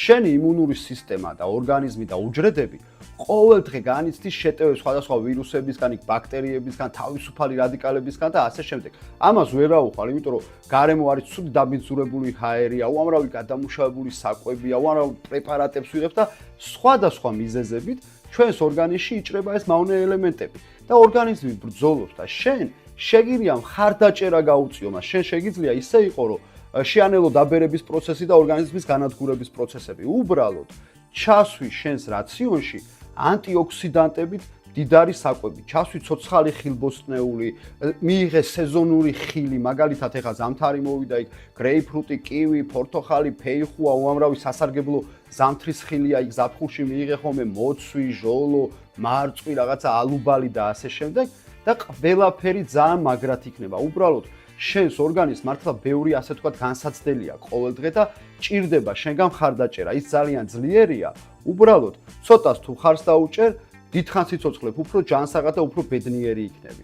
შენი იმუნური სისტემა და ორგანიზმი და უჯრედები ყოველდღე განიცდის შეტევებს სხვადასხვა ვირუსებისგან, ბაქტერიებისგან, თავისუფალი რადიკალებისგან და ასე შემდეგ. ამას ვერ აუხვალ, იმიტომ რომ გარემო არის ცუდი დაბინძურებული ჰაერია, უამრავი გადამუშავებული საკვებია, უამრავ პრეპარატებს ვიღებთ და სხვადასხვა მიზეზებით ჩვენს ორგანიზმში იჭრება ეს მავნე ელემენტები და ორგანიზმი ბრძოლობს და შენ შეგიძლია მხარდაჭერა გაუწიო მას. შენ შეგიძლია ისე იყო, რომ შეანელო დაბერების პროცესი და ორგანიზმის განადგურების პროცესები. უბრალოდ ჩასვი შენს რაციონში ანტიოქსიდანტებით დიდარი საკვები, ჩასვი ცოცხალი ხილბოსტნეული, მიიღე სეზონური ხილი, მაგალითად ეხა ზამთარი მოვიდა იქ, გრეიპფრუტი, კივი, პორტოხალი, ფეიხუა, უამრავი სასარგებლო ზამთრის ხილია იქ ზაფხულში მიიღე ხოლმე მოცვი, ჟოლო, მარწყვი, რაღაცა ალუბალი და ასე შემდეგ და ყველაფერი ძალიან მაგრად იქნება. უბრალოდ შენს ორგანიზმს მართლა ბევრი ასე თქვა განსაცდელი აქვს ყოველდღე და ჭირდება შენგან მხარდაჭერა. ის ძალიან ძლიერია. უბრალოდ ცოტას თუ ხარს დაუჭერ, დიდხანს იცოცხლებ, უფრო ჯანსაღად და უფრო ბედნიერი იქნები.